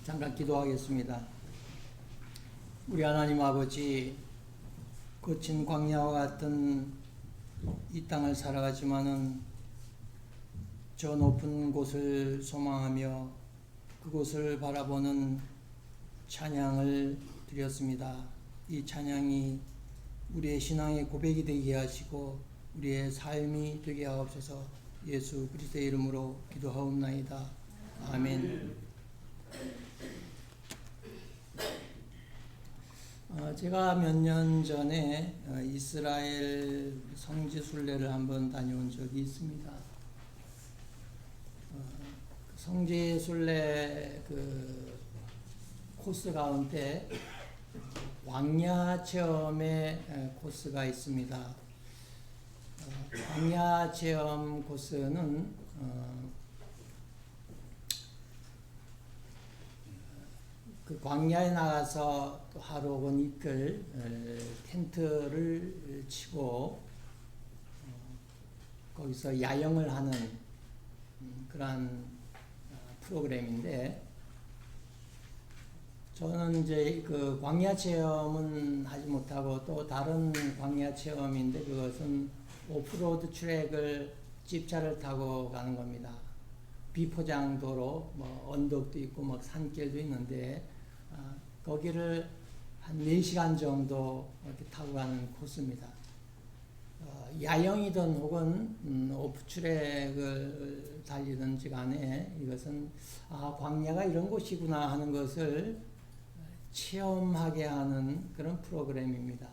잠깐 기도하겠습니다. 우리 하나님 아버지, 거친 광야와 같은 이 땅을 살아가지만은 저 높은 곳을 소망하며 그곳을 바라보는 찬양을 드렸습니다. 이 찬양이 우리의 신앙의 고백이 되게 하시고 우리의 삶이 되게 하옵소서. 예수 그리스도의 이름으로 기도하옵나이다. 아멘. 제가 몇 년 전에 이스라엘 성지 순례를 한번 다녀온 적이 있습니다. 성지 순례 코스 가운데 광야 체험의 코스가 있습니다. 광야 체험 코스는 그 광야에 나가서 또 하루 혹은 이틀 텐트를 치고 거기서 야영을 하는 그런 프로그램인데, 저는 이제 그 광야 체험은 하지 못하고 또 다른 광야 체험인데, 그것은 오프로드 트랙을 집차를 타고 가는 겁니다. 비포장도로 뭐 언덕도 있고 뭐 산길도 있는데 거기를 한 4시간 정도 이렇게 타고 가는 코스입니다. 야영이든 혹은 오프트랙을 달리든지 간에 이것은 광야가 이런 곳이구나 하는 것을 체험하게 하는 그런 프로그램입니다.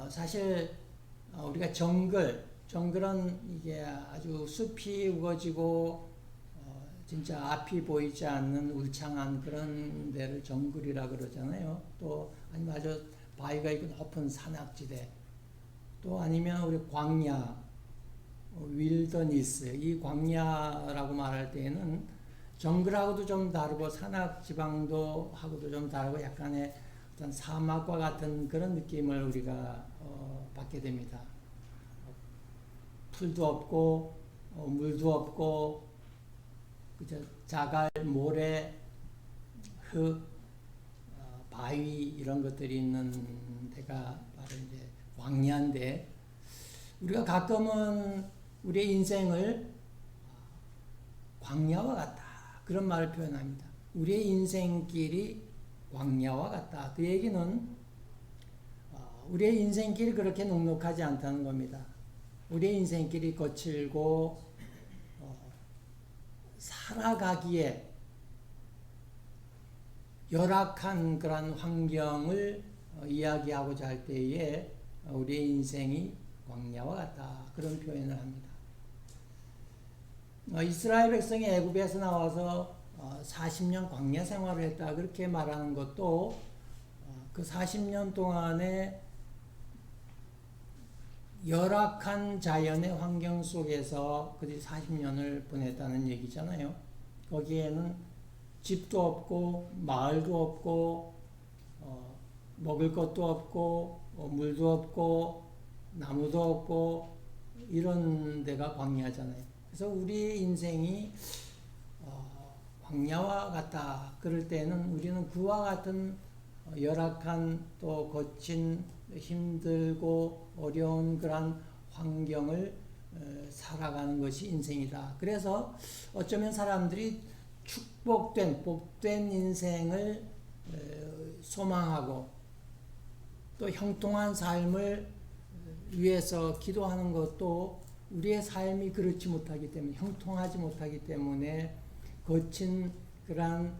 사실 우리가 정글은 이게 아주 숲이 우거지고 진짜 앞이 보이지 않는 울창한 그런 데를 정글이라 그러잖아요. 또 아니면 아주 바위가 있고 높은 산악지대, 또 아니면 우리 광야, 윌더니스, 이 광야라고 말할 때에는 정글하고도 좀 다르고 산악지방도 하고도 좀 다르고 약간의 어떤 사막과 같은 그런 느낌을 우리가 받게 됩니다. 풀도 없고 물도 없고 그저 자갈, 모래, 흙, 바위 이런 것들이 있는 데가 바로 이제 광야인데, 우리가 가끔은 우리의 인생을 광야와 같다 그런 말을 표현합니다. 우리의 인생길이 광야와 같다. 그 얘기는 우리의 인생길이 그렇게 넉넉하지 않다는 겁니다. 우리의 인생길이 거칠고 살아가기에 열악한 그런 환경을 이야기하고자 할 때에 우리의 인생이 광야와 같다 그런 표현을 합니다. 이스라엘 백성이 애굽에서 나와서 40년 광야 생활을 했다 그렇게 말하는 것도 그 40년 동안에 열악한 자연의 환경 속에서 그들이 40년을 보냈다는 얘기잖아요. 거기에는 집도 없고 마을도 없고 먹을 것도 없고 물도 없고 나무도 없고 이런 데가 광야잖아요. 그래서 우리 인생이 광야와 같다 그럴 때는 우리는 그와 같은 열악한 또 거친 힘들고 어려운 그런 환경을 살아가는 것이 인생이다. 그래서 어쩌면 사람들이 축복된 복된 인생을 소망하고 또 형통한 삶을 위해서 기도하는 것도 우리의 삶이 그렇지 못하기 때문에, 형통하지 못하기 때문에 거친 그런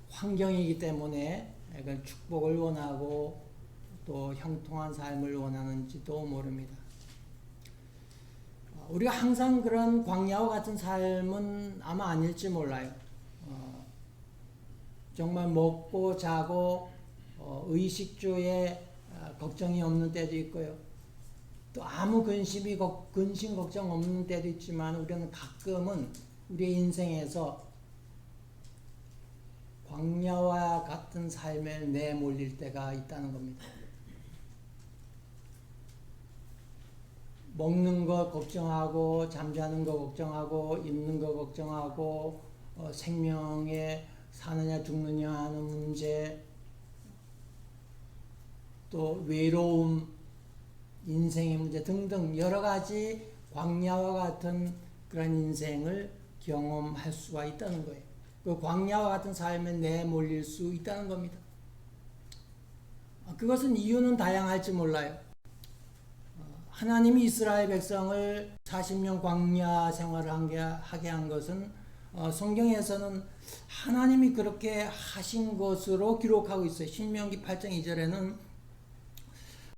환경이기 때문에 축복을 원하고 또 형통한 삶을 원하는지도 모릅니다. 우리가 항상 그런 광야와 같은 삶은 아마 아닐지 몰라요. 정말 먹고 자고 의식주에 걱정이 없는 때도 있고요. 또 아무 근심 걱정 없는 때도 있지만, 우리는 가끔은 우리의 인생에서 광야와 같은 삶에 내몰릴 때가 있다는 겁니다. 먹는 거 걱정하고, 잠자는 거 걱정하고, 입는 거 걱정하고, 생명에 사느냐 죽느냐 하는 문제, 또 외로움, 인생의 문제 등등 여러 가지 광야와 같은 그런 인생을 경험할 수가 있다는 거예요. 그 광야와 같은 삶에 내몰릴 수 있다는 겁니다. 그것은 이유는 다양할지 몰라요. 하나님이 이스라엘 백성을 40년 광야 생활을 하게 한 것은 성경에서는 하나님이 그렇게 하신 것으로 기록하고 있어요. 신명기 8장 2절에는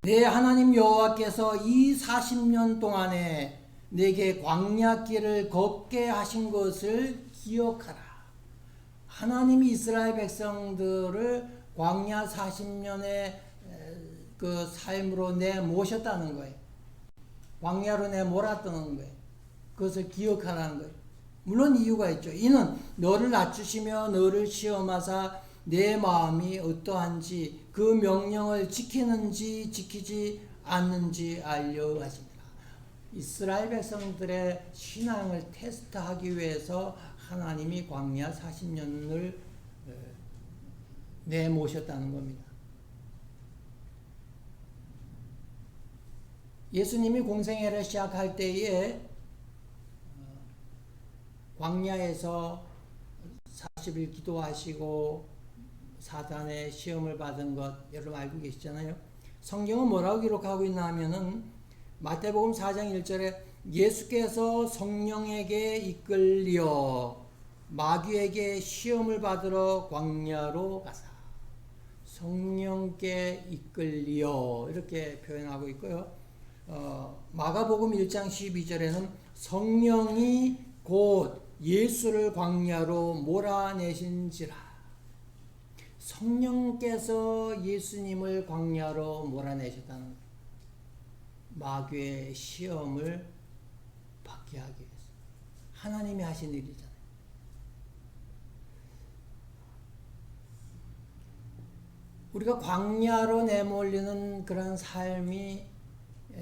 내 하나님 여호와께서 이 40년 동안에 내게 광야길을 걷게 하신 것을 기억하라. 하나님이 이스라엘 백성들을 광야 40년의 그 삶으로 내모셨다는 거예요. 광야로 내몰았다는 거예요. 그것을 기억하라는 거예요. 물론 이유가 있죠. 이는 너를 낮추시며 너를 시험하사 내 마음이 어떠한지 그 명령을 지키는지 지키지 않는지 알려 하십니다. 이스라엘 백성들의 신앙을 테스트하기 위해서 하나님이 광야 40년을 내모셨다는 겁니다. 예수님이 공생애를 시작할 때에 광야에서 40일 기도하시고 사단의 시험을 받은 것 여러분 알고 계시잖아요. 성경은 뭐라고 기록하고 있나 하면은 마태복음 4장 1절에 예수께서 성령에게 이끌려 마귀에게 시험을 받으러 광야로 가사 성령께 이끌려 이렇게 표현하고 있고요. 마가복음 1장 12절에는 성령이 곧 예수를 광야로 몰아내신지라. 성령께서 예수님을 광야로 몰아내셨다는 거예요. 마귀의 시험을 받게 하기 위해서. 하나님이 하신 일이잖아요. 우리가 광야로 내몰리는 그런 삶이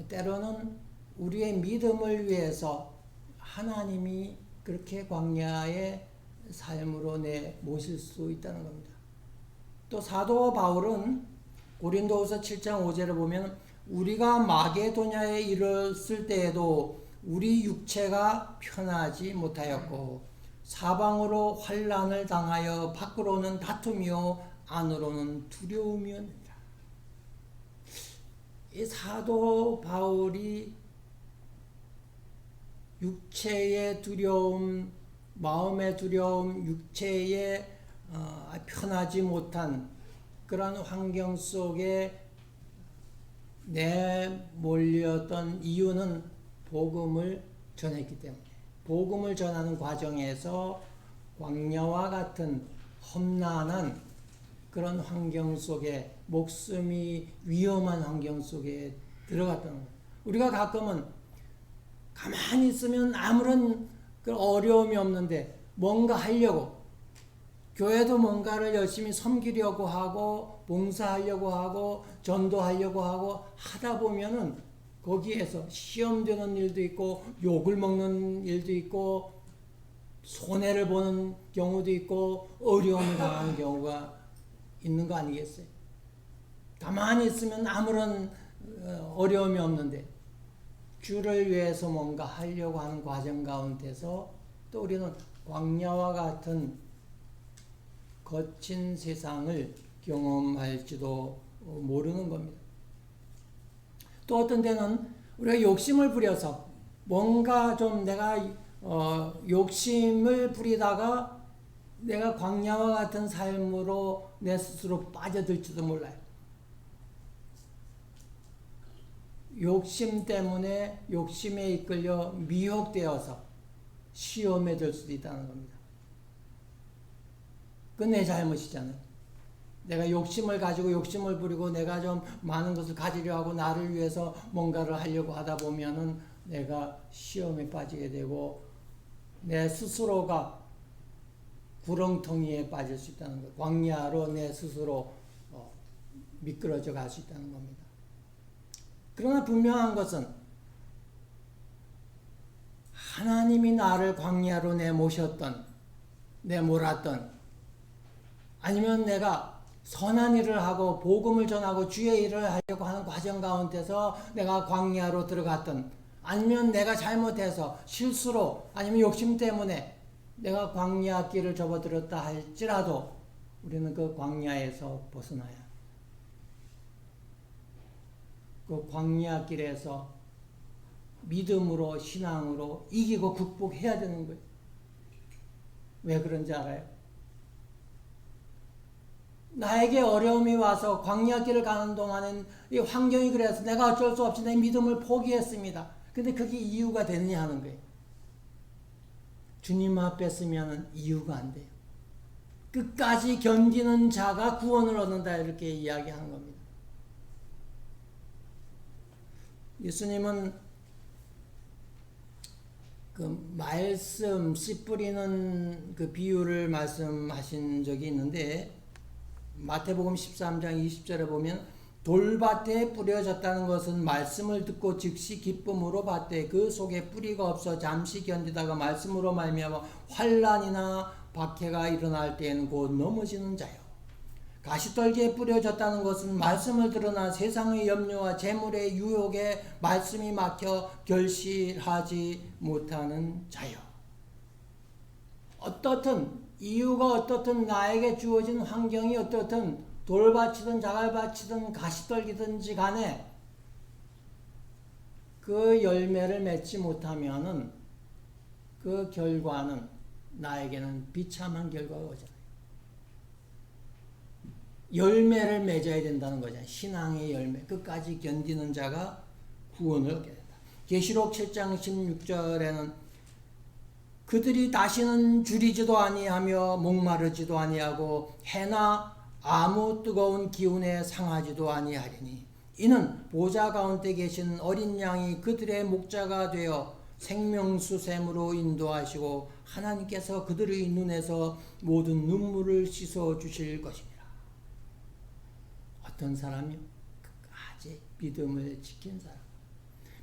때로는 우리의 믿음을 위해서 하나님이 그렇게 광야의 삶으로 내모실 수 있다는 겁니다. 또 사도 바울은 고린도후서 7장 5절을 보면 우리가 마게도냐에 이르렀을 때에도 우리 육체가 편하지 못하였고 사방으로 환난을 당하여 밖으로는 다툼이요 안으로는 두려움이었느니라. 이 사도 바울이 육체의 두려움, 마음의 두려움, 육체의 편하지 못한 그런 환경 속에 내몰렸던 이유는 복음을 전했기 때문에 복음을 전하는 과정에서 광야와 같은 험난한 그런 환경 속에 목숨이 위험한 환경 속에 들어갔다는 거예요. 우리가 가끔은 가만히 있으면 아무런 어려움이 없는데 뭔가 하려고 교회도 뭔가를 열심히 섬기려고 하고 봉사하려고 하고 전도하려고 하고 하다 보면은 거기에서 시험되는 일도 있고 욕을 먹는 일도 있고 손해를 보는 경우도 있고 어려움을 당하는 경우가 있는 거 아니겠어요? 가만히 있으면 아무런 어려움이 없는데 주를 위해서 뭔가 하려고 하는 과정 가운데서 또 우리는 광야와 같은 거친 세상을 경험할지도 모르는 겁니다. 또 어떤 때는 우리가 욕심을 부려서 뭔가 좀 내가 욕심을 부리다가 내가 광야와 같은 삶으로 내 스스로 빠져들지도 몰라요. 욕심 때문에 욕심에 이끌려 미혹되어서 시험에 들 수도 있다는 겁니다. 그건 내 잘못이잖아요. 내가 욕심을 가지고 욕심을 부리고 내가 좀 많은 것을 가지려 하고 나를 위해서 뭔가를 하려고 하다 보면은 내가 시험에 빠지게 되고 내 스스로가 구렁텅이에 빠질 수 있다는 거예요. 광야로 내 스스로 미끄러져 갈 수 있다는 겁니다. 그러나 분명한 것은 하나님이 나를 광야로 내모셨던 내몰았던, 아니면 내가 선한 일을 하고 복음을 전하고 주의 일을 하려고 하는 과정 가운데서 내가 광야로 들어갔던, 아니면 내가 잘못해서 실수로 아니면 욕심 때문에 내가 광야 길을 접어들었다 할지라도 우리는 그 광야에서 벗어나야, 그 광야 길에서 믿음으로 신앙으로 이기고 극복해야 되는 거예요. 왜 그런지 알아요? 나에게 어려움이 와서 광야 길을 가는 동안은 이 환경이 그래서 내가 어쩔 수 없이 내 믿음을 포기했습니다. 근데 그게 이유가 되느냐 하는 거예요. 주님 앞에 서면 이유가 안 돼요. 끝까지 견디는 자가 구원을 얻는다, 이렇게 이야기하는 겁니다. 예수님은 그 말씀, 씨 뿌리는 그 비유를 말씀하신 적이 있는데, 마태복음 13장 20절에 보면 돌밭에 뿌려졌다는 것은 말씀을 듣고 즉시 기쁨으로 받되 그 속에 뿌리가 없어 잠시 견디다가 말씀으로 말미암아 환난이나 박해가 일어날 때에는 곧 넘어지는 자요. 가시떨기에 뿌려졌다는 것은 말씀을 들으나 세상의 염려와 재물의 유혹에 말씀이 막혀 결실하지 못하는 자요. 어떻든 이유가 어떻든 나에게 주어진 환경이 어떻든 돌밭이든 자갈밭이든 가시떨기든지 간에 그 열매를 맺지 못하면은 그 결과는 나에게는 비참한 결과가 오잖아요. 열매를 맺어야 된다는 거잖아요. 신앙의 열매. 끝까지 견디는 자가 구원을 얻게 된다. 계시록 7장 16절에는 그들이 다시는 줄이지도 아니하며 목마르지도 아니하고 해나 아무 뜨거운 기운에 상하지도 아니하리니 이는 보좌 가운데 계신 어린 양이 그들의 목자가 되어 생명수샘으로 인도하시고 하나님께서 그들의 눈에서 모든 눈물을 씻어 주실 것입니다. 어떤 사람이 끝까지 믿음을 지킨 사람,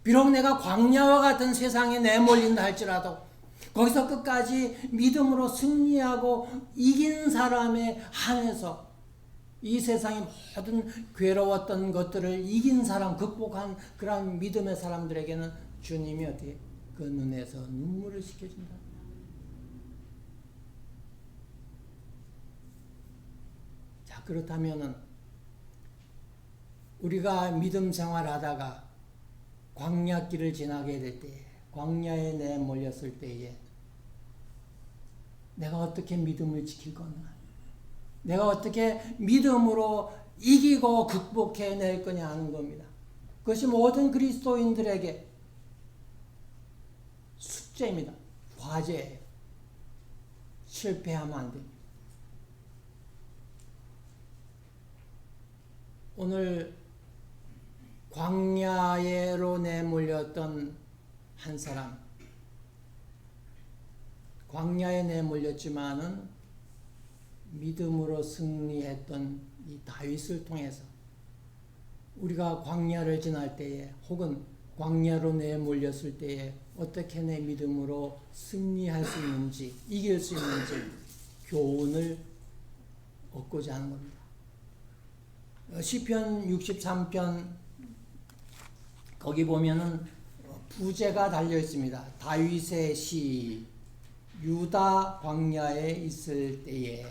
비록 내가 광야와 같은 세상에 내몰린다 할지라도 거기서 끝까지 믿음으로 승리하고 이긴 사람에 한해서 이 세상의 모든 괴로웠던 것들을 이긴 사람, 극복한 그런 믿음의 사람들에게는 주님이 어떻게 그 눈에서 눈물을 씻겨준다. 자, 그렇다면은 우리가 믿음 생활하다가 광야길을 지나게 될 때에, 광야에 내몰렸을 때에 내가 어떻게 믿음을 지킬 거냐, 내가 어떻게 믿음으로 이기고 극복해낼 거냐 하는 겁니다. 그것이 모든 그리스도인들에게 숙제입니다. 과제예요. 실패하면 안 됩니다. 오늘 광야로 내몰렸던 한 사람, 광야에 내몰렸지만은 믿음으로 승리했던 이 다윗을 통해서 우리가 광야를 지날 때에 혹은 광야로 내몰렸을 때에 어떻게 내 믿음으로 승리할 수 있는지, 이길 수 있는지 교훈을 얻고자 하는 겁니다. 시편 63편 거기 보면은 부제가 달려 있습니다. 다윗의 시, 유다 광야에 있을 때에.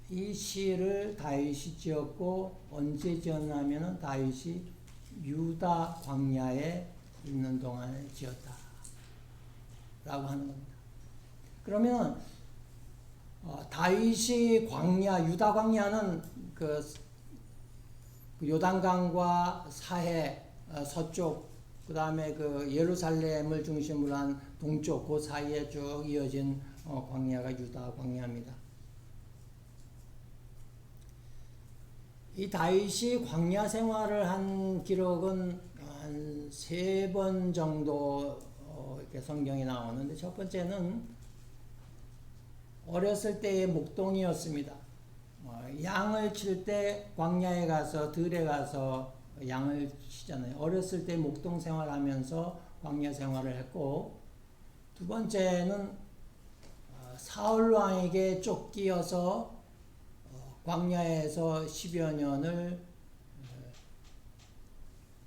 이 시를 다윗이 지었고 언제 지었냐면은 다윗이 유다 광야에 있는 동안에 지었다 라고 하는 겁니다. 그러면 다윗이 광야, 유다 광야는 그 요단강과 사해 서쪽, 그 다음에 그 예루살렘을 중심으로 한 동쪽, 그 사이에 쭉 이어진 광야가 유다 광야입니다. 이 다윗이 광야 생활을 한 기록은 한 3번 정도 이렇게 성경에 나오는데, 첫 번째는 어렸을 때의 목동이었습니다. 양을 칠 때 광야에 가서, 들에 가서 양을 치잖아요. 어렸을 때 목동 생활하면서 광야 생활을 했고, 두 번째는 사울 왕에게 쫓기어서 광야에서 10여 년을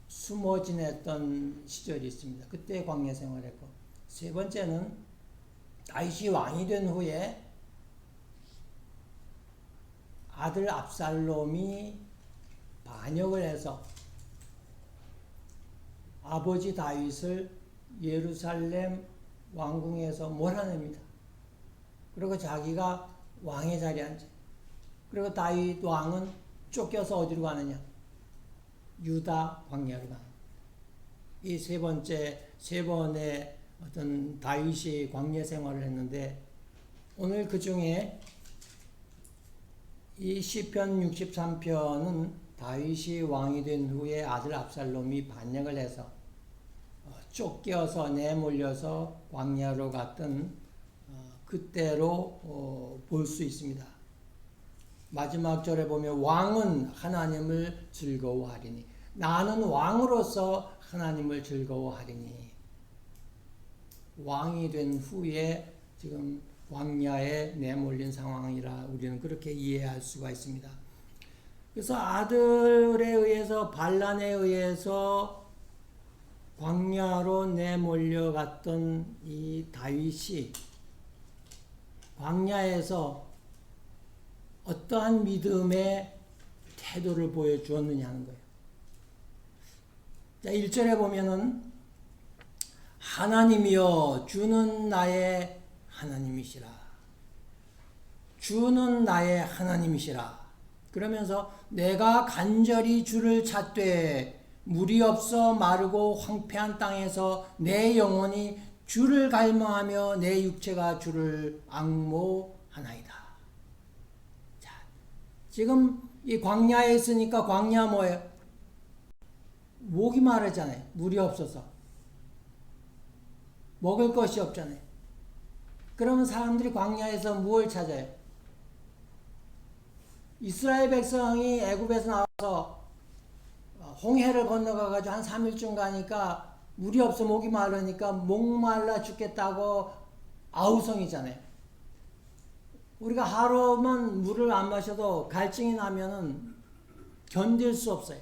숨어 지냈던 시절이 있습니다. 그때 광야 생활했고, 세 번째는 다윗이 왕이 된 후에 아들 압살롬이 반역을 해서 아버지 다윗을 예루살렘 왕궁에서 몰아냅니다. 그리고 자기가 왕의 자리에 앉아. 그리고 다윗 왕은 쫓겨서 어디로 가느냐? 유다 광야로 가는. 이 세 번의 어떤 다윗이 광야 생활을 했는데, 오늘 그 중에 이 시편 63편은 다윗이 왕이 된 후에 아들 압살롬이 반역을 해서 쫓겨서 내몰려서 광야로 갔던 그때로 볼 수 있습니다. 마지막 절에 보면 왕은 하나님을 즐거워하리니, 나는 왕으로서 하나님을 즐거워하리니. 왕이 된 후에 지금 광야에 내몰린 상황이라 우리는 그렇게 이해할 수가 있습니다. 그래서 아들에 의해서, 반란에 의해서 광야로 내몰려 갔던 이 다윗이 광야에서 어떠한 믿음의 태도를 보여주었느냐 하는 거예요. 자, 1절에 보면은 하나님이여 주는 나의 하나님이시라. 주는 나의 하나님이시라. 그러면서 내가 간절히 주를 찾되 물이 없어 마르고 황폐한 땅에서 내 영혼이 주를 갈망하며 내 육체가 주를 앙모하나이다. 자, 지금 이 광야에 있으니까 광야 뭐예요? 목이 마르잖아요. 물이 없어서. 먹을 것이 없잖아요. 그러면 사람들이 광야에서 무엇을 찾아요? 이스라엘 백성이 애굽에서 나와서 홍해를 건너가가지고 한 3일쯤 가니까 물이 없어 목이 마르니까 목말라 죽겠다고 아우성이잖아요. 우리가 하루만 물을 안 마셔도 갈증이 나면은 견딜 수 없어요.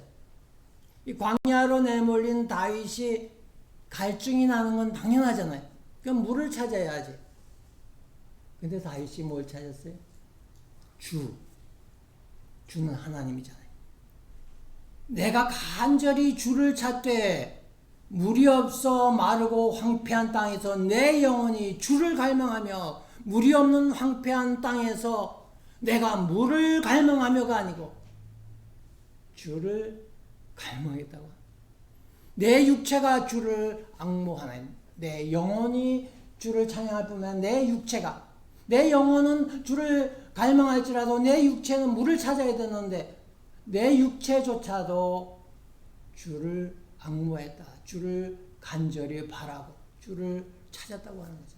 이 광야로 내몰린 다윗이 갈증이 나는 건 당연하잖아요. 그럼 물을 찾아야지. 근데 다윗이 뭘 찾았어요? 주는 하나님이잖아요. 내가 간절히 주를 찾되 물이 없어 마르고 황폐한 땅에서 내 영혼이 주를 갈망하며, 물이 없는 황폐한 땅에서 내가 물을 갈망하며가 아니고 주를 갈망했다고. 내 육체가 주를 앙모하나니, 내 영혼이 주를 찬양할 뿐만 내 육체가, 내 영혼은 주를 갈망할지라도 내 육체는 물을 찾아야 되는데 내 육체조차도 주를 앙모했다. 주를 간절히 바라고 주를 찾았다고 하는 거죠.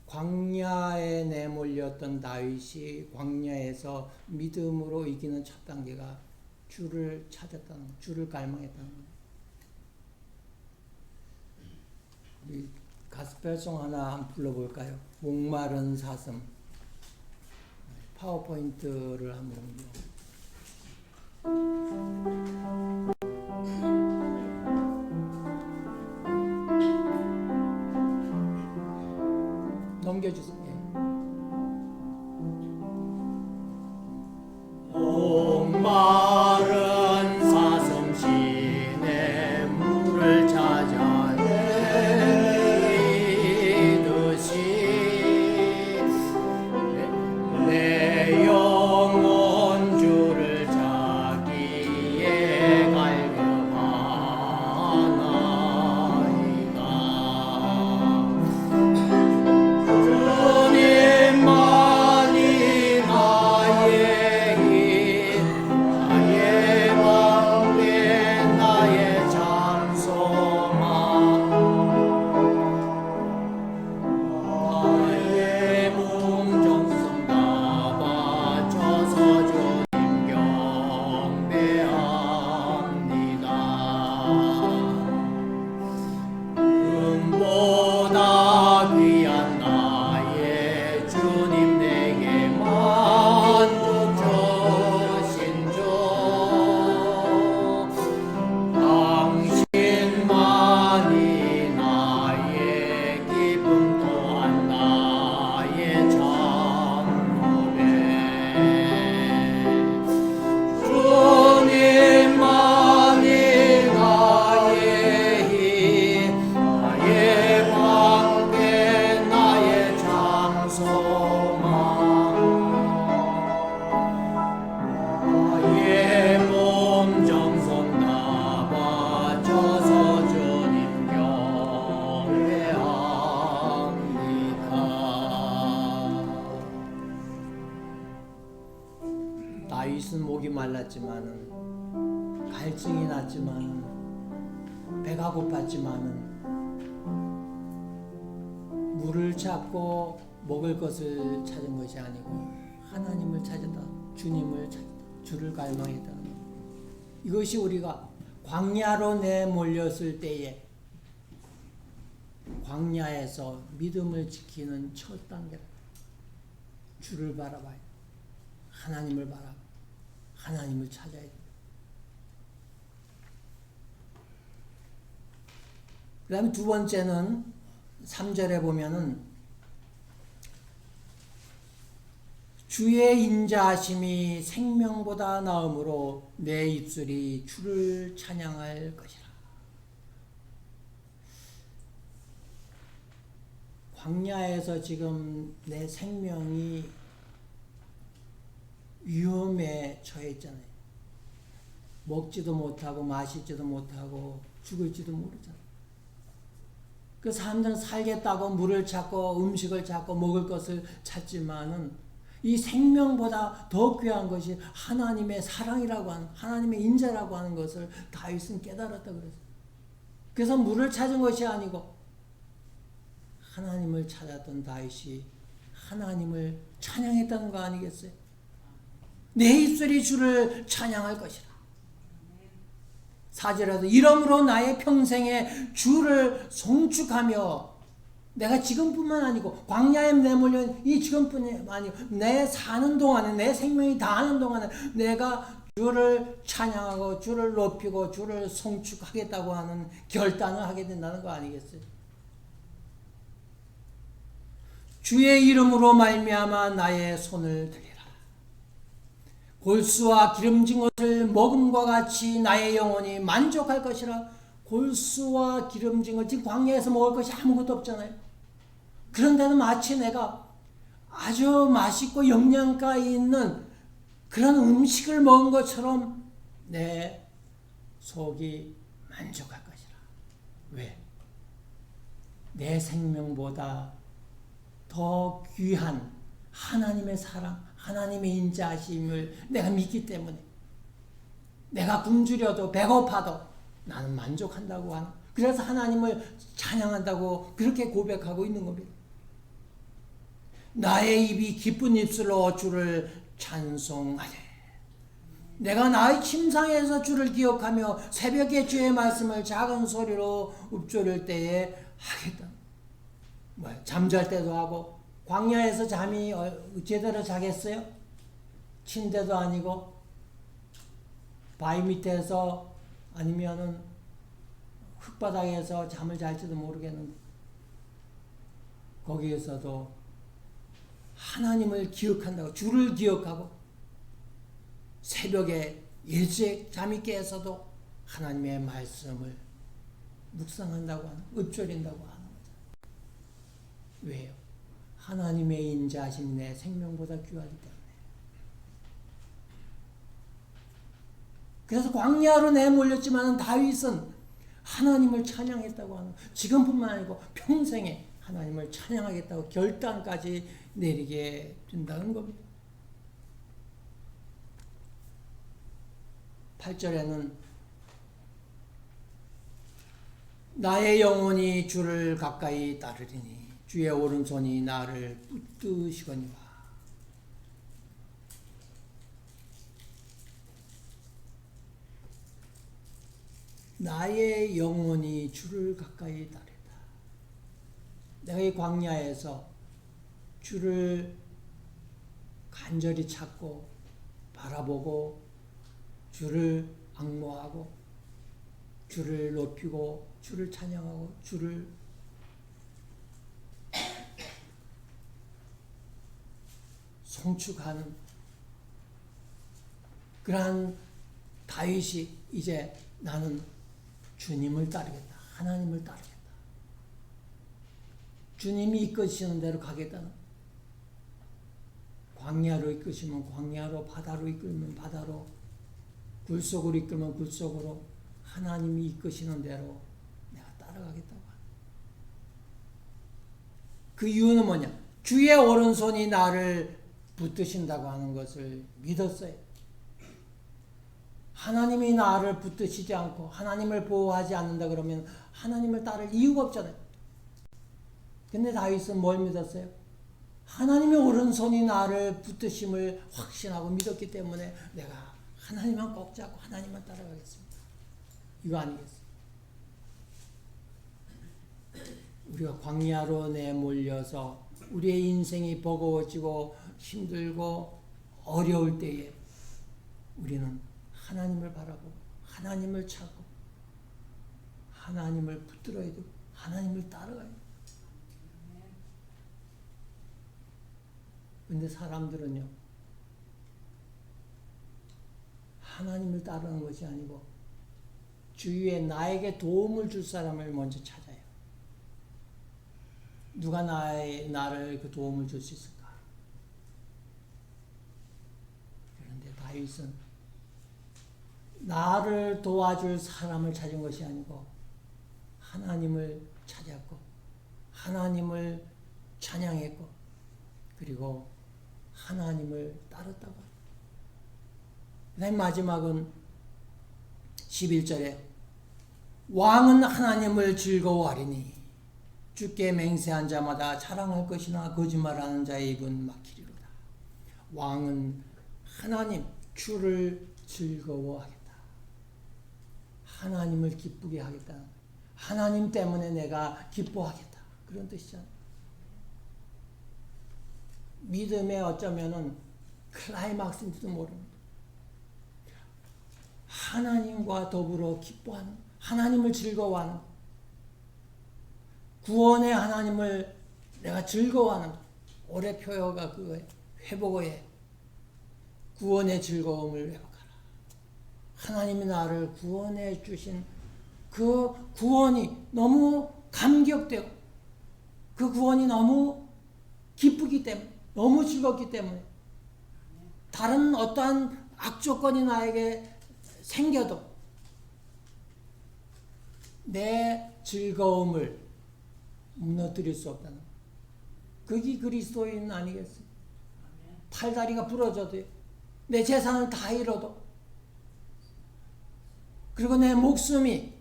광야에 내몰렸던 다윗이 광야에서 믿음으로 이기는 첫 단계가 주를 찾았다는 거, 주를 갈망했다는 거. 우리 가스펠송 하나 한번 불러볼까요? 목마른 사슴. 파워포인트를 한번 넘겨주세요. 목마른 사슴 시내 물을 찾아 내리듯이 내 영혼 주를 찾기에 갈급하나이다. 다윗은 목이 말랐지만은 갈증이 났지만은 배가 고팠지만은 물을 찾고 먹을 것을 찾은 것이 아니고 하나님을 찾았다. 주님을 찾았다. 주를 갈망했다. 이것이 우리가 광야로 내몰렸을 때에 광야에서 믿음을 지키는 첫 단계다. 주를 바라봐야 돼. 하나님을 바라봐. 하나님을 찾아야 돼. 그 다음에 두 번째는 3절에 보면은 주의 인자하심이 생명보다 나음으로 내 입술이 주를 찬양할 것이라. 광야에서 지금 내 생명이 위험에 처했잖아요. 먹지도 못하고 마시지도 못하고 죽을지도 모르잖아요. 그 사람들은 살겠다고 물을 찾고 음식을 찾고 먹을 것을 찾지만은 이 생명보다 더 귀한 것이 하나님의 사랑이라고 하는, 하나님의 인자라고 하는 것을 다윗은 깨달았다 그랬어요. 그래서 물을 찾은 것이 아니고 하나님을 찾았던 다윗이 하나님을 찬양했다는 거 아니겠어요? 내 입술이 주를 찬양할 것이라. 4절에도 이러므로 나의 평생에 주를 송축하며, 내가 지금뿐만 아니고 광야에 내몰려 이 지금뿐만 아니고 내 사는 동안에, 내 생명이 다하는 동안에 내가 주를 찬양하고 주를 높이고 주를 송축하겠다고 하는 결단을 하게 된다는 거 아니겠어요? 주의 이름으로 말미암아 나의 손을 들이라. 골수와 기름진 것을 먹음과 같이 나의 영혼이 만족할 것이라. 골수와 기름진 것, 지금 광야에서 먹을 것이 아무것도 없잖아요. 그런데도 마치 내가 아주 맛있고 영양가 있는 그런 음식을 먹은 것처럼 내 속이 만족할 것이라. 왜? 내 생명보다 더 귀한 하나님의 사랑, 하나님의 인자하심을 내가 믿기 때문에 내가 굶주려도 배고파도 나는 만족한다고 하는, 그래서 하나님을 찬양한다고 그렇게 고백하고 있는 겁니다. 나의 입이 기쁜 입술로 주를 찬송하네. 내가 나의 침상에서 주를 기억하며 새벽에 주의 말씀을 작은 소리로 읊조릴 때에 하겠다. 잠잘 때도 하고, 광야에서 잠이 제대로 자겠어요? 침대도 아니고 바위 밑에서 아니면은 흙바닥에서 잠을 잘지도 모르겠는데 거기에서도 하나님을 기억한다고, 주를 기억하고 새벽에 일찍 잠이 깨서도 하나님의 말씀을 묵상한다고 하는, 읊조린다고 하는 거죠. 왜요? 하나님의 인자하심이 내 생명보다 귀하기 때문에. 그래서 광야로 내몰렸지만 다윗은 하나님을 찬양했다고 하는, 지금뿐만 아니고 평생에 하나님을 찬양하겠다고 결단까지 내리게 된다는 겁니다. 8절에는 나의 영혼이 주를 가까이 따르리니 주의 오른손이 나를 붙드시거니와. 나의 영혼이 주를 가까이 따르다. 내가 이 광야에서 주를 간절히 찾고 바라보고 주를 악모하고 주를 높이고 주를 찬양하고 주를 송축하는 그러한 다윗이 이제 나는 주님을 따르겠다. 하나님을 따르겠다. 주님이 이끄시는 대로 가겠다는, 광야로 이끄시면 광야로, 바다로 이끌면 바다로, 굴속으로 이끌면 굴속으로 하나님이 이끄시는 대로 내가 따라가겠다고 하는. 그 이유는 뭐냐? 주의 오른손이 나를 붙드신다고 하는 것을 믿었어요. 하나님이 나를 붙드시지 않고 하나님을 보호하지 않는다 그러면 하나님을 따를 이유가 없잖아요. 근데 다윗은 뭘 믿었어요? 하나님의 오른손이 나를 붙드심을 확신하고 믿었기 때문에 내가 하나님만 꼭 잡고 하나님만 따라가겠습니다. 이거 아니겠어요? 우리가 광야로 내몰려서 우리의 인생이 버거워지고 힘들고 어려울 때에 우리는 하나님을 바라보고 하나님을 찾고 하나님을 붙들어야 되고 하나님을 따라가야 돼요. 근데 사람들은요, 하나님을 따르는 것이 아니고 주위에 나에게 도움을 줄 사람을 먼저 찾아요. 누가 나를 그 도움을 줄 수 있을까? 그런데 다윗은 나를 도와줄 사람을 찾은 것이 아니고 하나님을 찾았고 하나님을 찬양했고 그리고 하나님을 따랐다고. 그다음 마지막은 11절에 왕은 하나님을 즐거워하리니 주께 맹세한 자마다 자랑할 것이나 거짓말하는 자의 입은 막히리로다. 왕은 하나님 주를 즐거워하겠다. 하나님을 기쁘게 하겠다. 하나님 때문에 내가 기뻐하겠다. 그런 뜻이잖아요. 믿음의 어쩌면은 클라이막스인지도 모릅니다. 하나님과 더불어 기뻐하는, 하나님을 즐거워하는, 구원의 하나님을 내가 즐거워하는, 올해 표어가 그거예요. 회복의 구원의 즐거움을 회복하라. 하나님이 나를 구원해 주신 그 구원이 너무 감격되고 그 구원이 너무 기쁘기 때문에 너무 즐겁기 때문에 다른 어떠한 악조건이 나에게 생겨도 내 즐거움을 무너뜨릴 수 없다는 그게 그리스도인 아니겠어요? 팔다리가 부러져도 내 재산을 다 잃어도 그리고 내 목숨이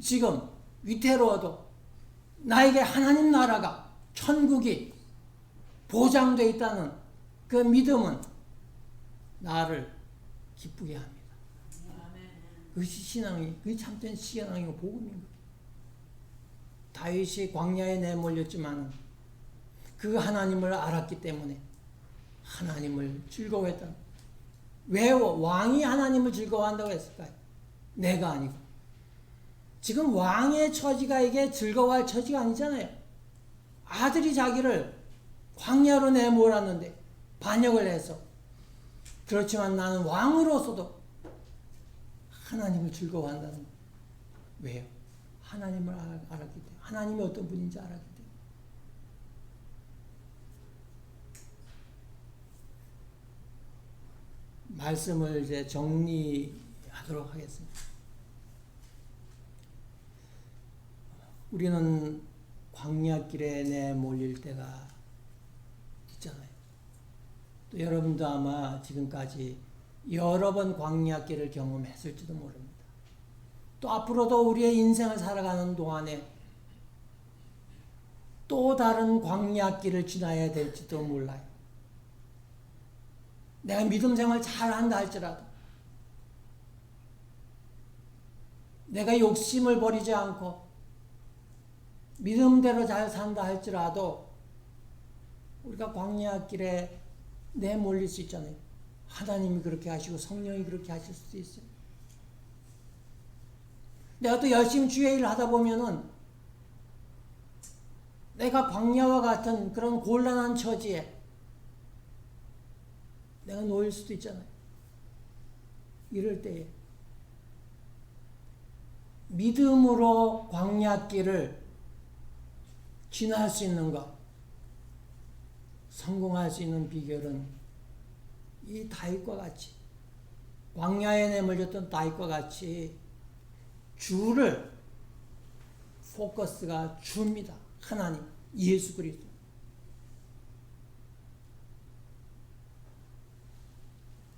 지금 위태로워도 나에게 하나님 나라가 천국이 보장되어 있다는 그 믿음은 나를 기쁘게 합니다. 그것이 신앙이, 그게 참된 신앙이고 복음인 거예요. 다윗이 광야에 내몰렸지만 그 하나님을 알았기 때문에 하나님을 즐거워했다. 왜 왕이 하나님을 즐거워한다고 했을까요? 내가 아니고. 지금 왕의 처지가 이게 즐거워할 처지가 아니잖아요. 아들이 자기를 광야로 내몰았는데 반역을 해서 그렇지만 나는 왕으로서도 하나님을 즐거워한다는 거예요. 왜요? 하나님을 알았기 때문에 하나님이 어떤 분인지 알았기 때문에 말씀을 이제 정리하도록 하겠습니다. 우리는 광야길에 내몰릴 때가 있잖아요. 또 여러분도 아마 지금까지 여러 번 광야길을 경험했을지도 모릅니다. 또 앞으로도 우리의 인생을 살아가는 동안에 또 다른 광야길을 지나야 될지도 몰라요. 내가 믿음 생활 잘한다 할지라도 내가 욕심을 버리지 않고 믿음대로 잘 산다 할지라도 우리가 광야길에 내몰릴 수 있잖아요. 하나님이 그렇게 하시고 성령이 그렇게 하실 수도 있어요. 내가 또 열심히 주의 일을 하다 보면은 내가 광야와 같은 그런 곤란한 처지에 내가 놓일 수도 있잖아요. 이럴 때에 믿음으로 광야길을 지날 수 있는 것, 성공할 수 있는 비결은 이 다윗과 같이 광야에 내몰렸던 다윗과 같이 주를 포커스가 주입니다. 하나님, 예수 그리스도.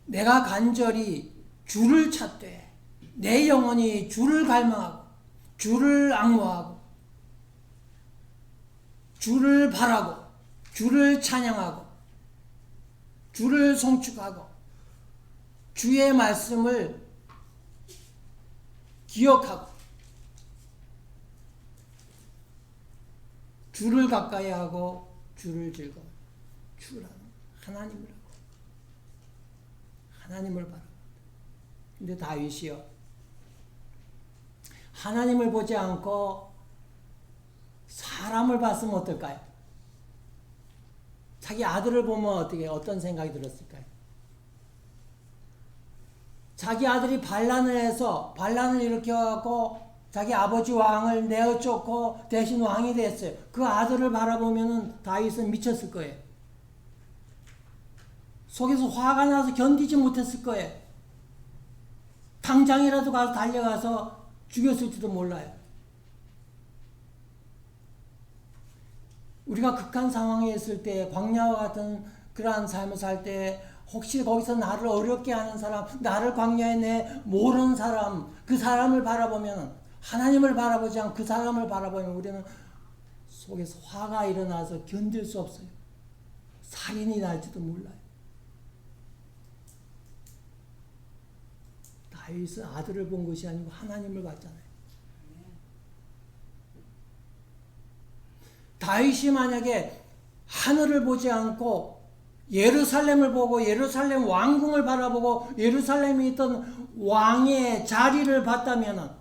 내가 간절히 주를 찾되 내 영혼이 주를 갈망하고 주를 앙모하고 주를 바라고 주를 찬양하고 주를 송축하고 주의 말씀을 기억하고 주를 가까이 하고 주를 즐거워. 주라는 하나님을 하고 하나님을 바라고. 근데 다윗이요, 하나님을 보지 않고 사람을 봤으면 어떨까요? 자기 아들을 보면 어떤 생각이 들었을까요? 자기 아들이 반란을 일으켜갖고 자기 아버지 왕을 내어쫓고 대신 왕이 됐어요. 그 아들을 바라보면은 다윗은 미쳤을 거예요. 속에서 화가 나서 견디지 못했을 거예요. 당장이라도 가서 달려가서 죽였을지도 몰라요. 우리가 극한 상황에 있을 때, 광야와 같은 그러한 삶을 살 때 혹시 거기서 나를 어렵게 하는 사람, 나를 광야에 내 모르는 사람, 그 사람을 바라보면, 하나님을 바라보지 않고 그 사람을 바라보면 우리는 속에서 화가 일어나서 견딜 수 없어요. 살인이 날지도 몰라요. 다윗은 아들을 본 것이 아니고 하나님을 봤잖아요. 다윗이 만약에 하늘을 보지 않고 예루살렘을 보고 예루살렘 왕궁을 바라보고 예루살렘에 있던 왕의 자리를 봤다면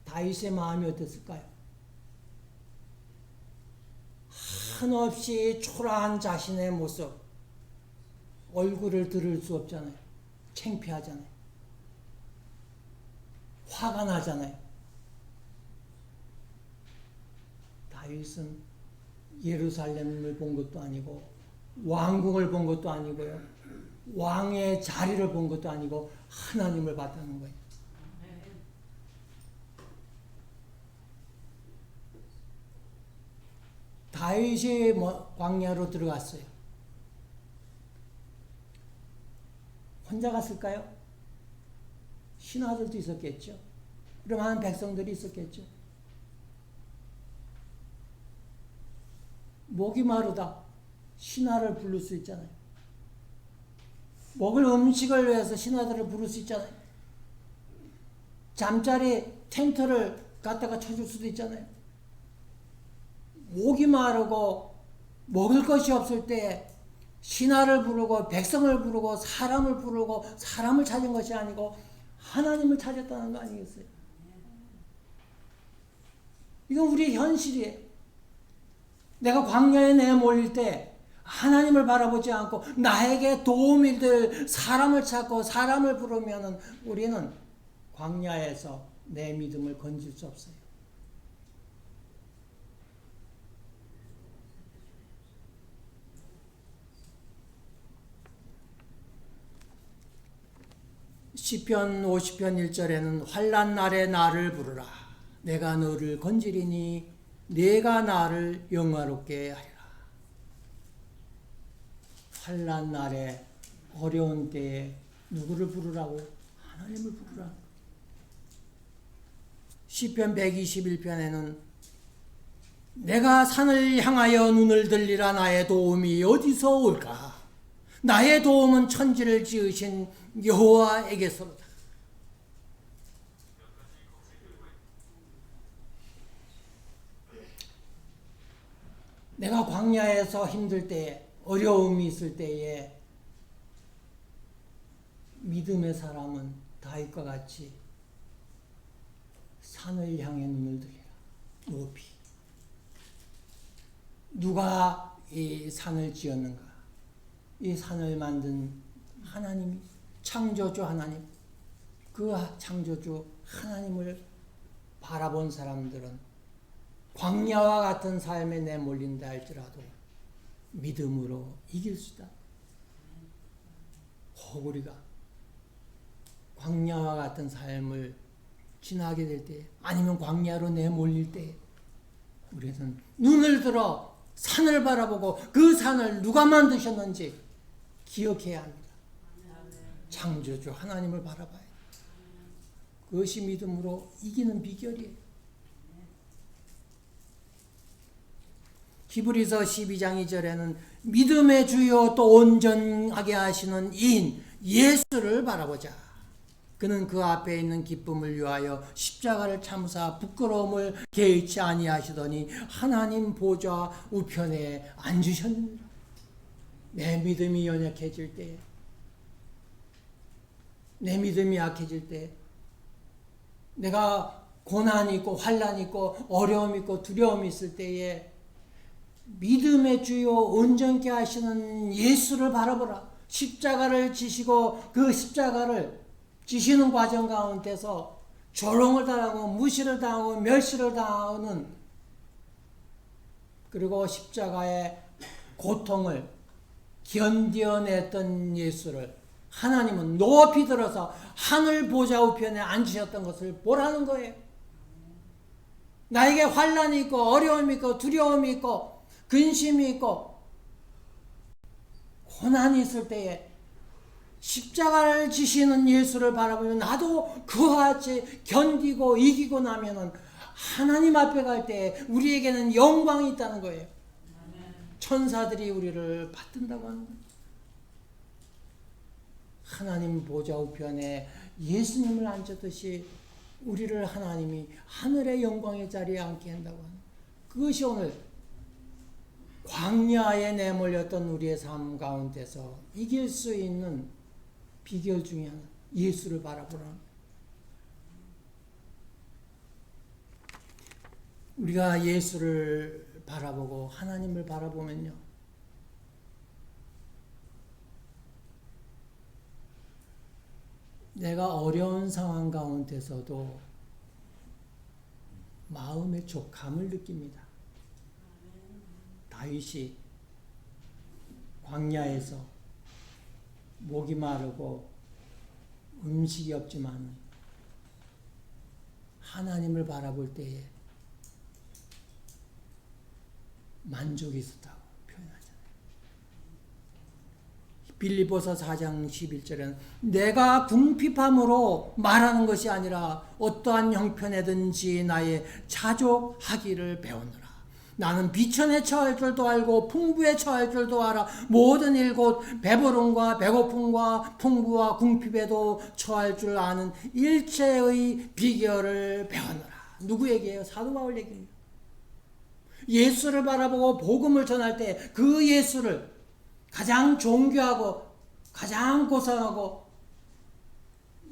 다윗의 마음이 어땠을까요? 한없이 초라한 자신의 모습, 얼굴을 들을 수 없잖아요. 창피하잖아요. 화가 나잖아요. 다윗은 예루살렘을 본 것도 아니고 왕궁을 본 것도 아니고요, 왕의 자리를 본 것도 아니고 하나님을 봤다는 거예요. 다윗이 광야로 들어갔어요. 혼자 갔을까요? 신하들도 있었겠죠. 그럼 많은 백성들이 있었겠죠. 목이 마르다 신하를 부를 수 있잖아요. 먹을 음식을 위해서 신하들을 부를 수 있잖아요. 잠자리 텐트를 갖다가 쳐줄 수도 있잖아요. 목이 마르고 먹을 것이 없을 때 신하를 부르고 백성을 부르고 사람을 부르고 사람을 찾은 것이 아니고 하나님을 찾았다는 거 아니겠어요? 이건 우리의 현실이에요. 내가 광야에 내몰릴 때 하나님을 바라보지 않고 나에게 도움이 될 사람을 찾고 사람을 부르면 우리는 광야에서 내 믿음을 건질 수 없어요. 시편 50편 1절에는 환난 날에 나를 부르라. 내가 너를 건지리니 내가 나를 영화롭게 하리라. 환난 날에 어려운 때에 누구를 부르라고? 하나님을 부르라. 시편 121편에는 내가 산을 향하여 눈을 들리라. 나의 도움이 어디서 올까? 나의 도움은 천지를 지으신 여호와에게서로다. 내가 광야에서 힘들 때에, 어려움이 있을 때에 믿음의 사람은 다윗과 같이 산을 향해 눈을 들리라. 높이. 누가 이 산을 지었는가? 이 산을 만든 하나님이, 창조주 하나님, 그 창조주 하나님을 바라본 사람들은 광야와 같은 삶에 내몰린다 할지라도 믿음으로 이길 수 있다. 혹 우리가 광야와 같은 삶을 지나게 될 때, 아니면 광야로 내몰릴 때 우리는 눈을 들어 산을 바라보고 그 산을 누가 만드셨는지 기억해야 합니다. 창조주 하나님을 바라봐야 돼. 그것이 믿음으로 이기는 비결이에요. 히브리서 12장 2절에는 믿음의 주요 또 온전하게 하시는 이인 예수를 바라보자. 그는 그 앞에 있는 기쁨을 위하여 십자가를 참으사 부끄러움을 개의치 아니하시더니 하나님 보좌 우편에 앉으셨느니라. 내 믿음이 연약해질 때, 내 믿음이 약해질 때, 내가 고난이 있고 환난이 있고 어려움이 있고 두려움이 있을 때에 믿음의 주요 온전케 하시는 예수를 바라보라. 십자가를 지시고 그 십자가를 지시는 과정 가운데서 조롱을 당하고 무시를 당하고 멸시를 당하는, 그리고 십자가의 고통을 견뎌냈던 예수를 하나님은 높이 들어서 하늘 보좌 우편에 앉으셨던 것을 보라는 거예요. 나에게 환난이 있고 어려움이 있고 두려움이 있고 근심이 있고 고난이 있을 때에 십자가를 지시는 예수를 바라보면 나도 그와 같이 견디고 이기고 나면은 하나님 앞에 갈 때 우리에게는 영광이 있다는 거예요. 천사들이 우리를 받든다고 하는 거예요. 하나님 보좌 우편에 예수님을 앉혔듯이 우리를 하나님이 하늘의 영광의 자리에 앉게 한다고 하는 거예요. 그것이 오늘 광야에 내몰렸던 우리의 삶 가운데서 이길 수 있는 비결 중에 하나, 예수를 바라보라는 거예요. 우리가 예수를 바라보고 하나님을 바라보면요, 내가 어려운 상황 가운데서도 마음의 족함을 느낍니다. 다윗이 광야에서 목이 마르고 음식이 없지만 하나님을 바라볼 때에 만족이 있었다고 표현하잖아요. 빌립보서 4장 11절에는 내가 궁핍함으로 말하는 것이 아니라 어떠한 형편에든지 나의 자족하기를 배우느라. 나는 비천에 처할 줄도 알고 풍부에 처할 줄도 알아. 모든 일곧 배부름과 배고픔과 풍부와 궁핍에도 처할 줄 아는 일체의 비결을 배우느라. 누구에게요? 사도 바울 얘기입니다. 예수를 바라보고 복음을 전할 때 그 예수를 가장 존귀하고 가장 고상하고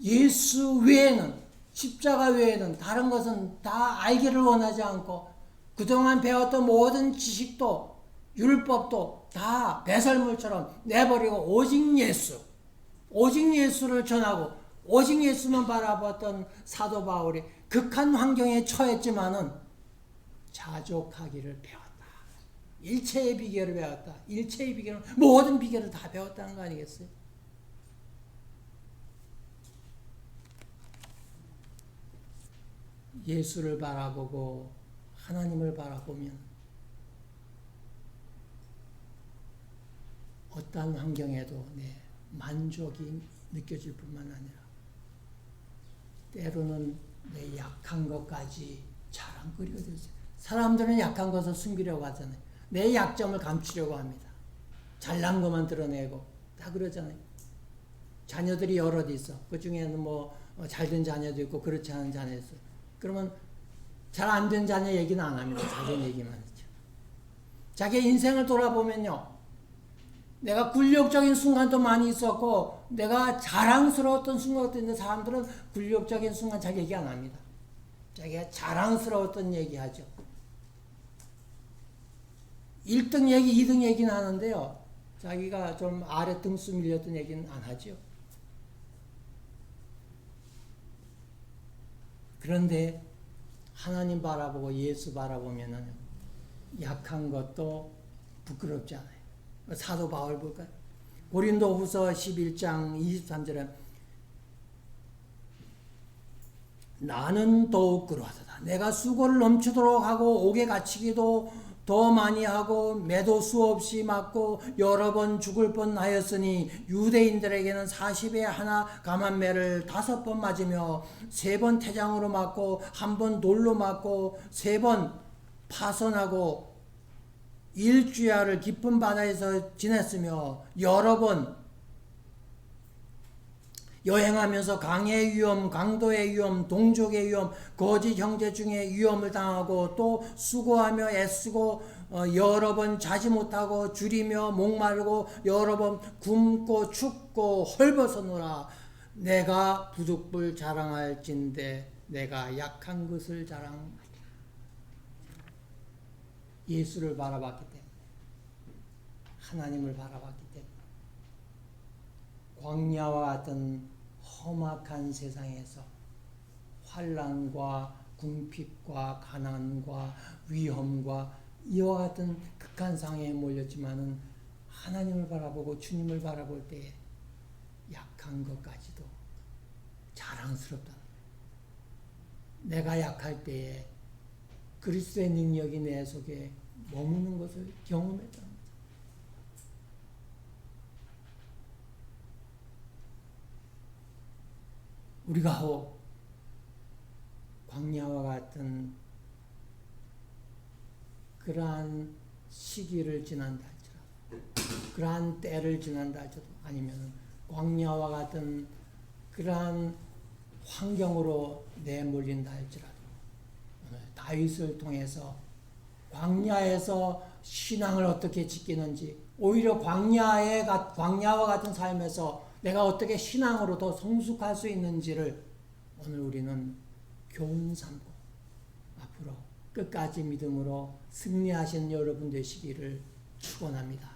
예수 외에는, 십자가 외에는 다른 것은 다 알기를 원하지 않고 그동안 배웠던 모든 지식도 율법도 다 배설물처럼 내버리고 오직 예수를 전하고 오직 예수만 바라봤던 사도 바울이 극한 환경에 처했지만은 자족하기를 배웠다. 일체의 비결을 배웠다. 일체의 비결은 모든 비결을 다 배웠다는 거 아니겠어요? 예수를 바라보고 하나님을 바라보면 어떠한 환경에도 만족이 느껴질 뿐만 아니라 때로는 내 약한 것까지 자랑거리가 되죠. 사람들은 약한 것을 숨기려고 하잖아요. 내 약점을 감추려고 합니다. 잘난 것만 드러내고 다 그러잖아요. 자녀들이 여럿 있어. 그 중에는 잘된 자녀도 있고 그렇지 않은 자녀도 있어. 그러면 잘 안 된 자녀 얘기는 안 합니다. 자기 얘기만 하죠. 자기 인생을 돌아보면요, 내가 굴욕적인 순간도 많이 있었고 내가 자랑스러웠던 순간도 있는데 사람들은 굴욕적인 순간 잘 얘기 안 합니다. 자기가 자랑스러웠던 얘기하죠. 1등 얘기, 2등 얘기는 하는데요, 자기가 좀 아래 등수 밀렸던 얘기는 안 하죠. 그런데 하나님 바라보고 예수 바라보면은 약한 것도 부끄럽지 않아요. 사도 바울 볼까요? 고린도후서 11장 23절에 나는 더욱 그러하도다. 내가 수고를 넘치도록 하고 옥에 갇히기도 더 많이 하고 매도 수없이 맞고 여러 번 죽을 뻔하였으니 유대인들에게는 40에 하나 감한매를 5번 맞으며 3번 태장으로 맞고 1번 돌로 맞고 3번 파선하고 일주야를 깊은 바다에서 지냈으며 여러 번 여행하면서 강의 위험, 강도의 위험, 동족의 위험, 거짓 형제 중에 위험을 당하고 또 수고하며 애쓰고 여러 번 자지 못하고 줄이며 목마르고 여러 번 굶고 춥고 헐벗어노라. 내가 부득불 자랑할진대 내가 약한 것을 자랑하리라. 예수를 바라봤기 때문에, 하나님을 바라봤기 때문에 광야와 같은 험악한 세상에서 환난과 궁핍과 가난과 위험과 이와 같은 극한 상황에 몰렸지만은 하나님을 바라보고 주님을 바라볼 때에 약한 것까지도 자랑스럽다. 내가 약할 때에 그리스도의 능력이 내 속에 머무는 것을 경험했다. 우리가 혹 광야와 같은 그러한 시기를 지난다 할지라도, 그러한 때를 지난다 할지라도, 아니면 광야와 같은 그러한 환경으로 내몰린다 할지라도, 오늘 다윗을 통해서 광야에서 신앙을 어떻게 지키는지, 오히려 광야와 같은 삶에서 내가 어떻게 신앙으로 더 성숙할 수 있는지를 오늘 우리는 교훈 삼고 앞으로 끝까지 믿음으로 승리하신 여러분 되시기를 축원합니다.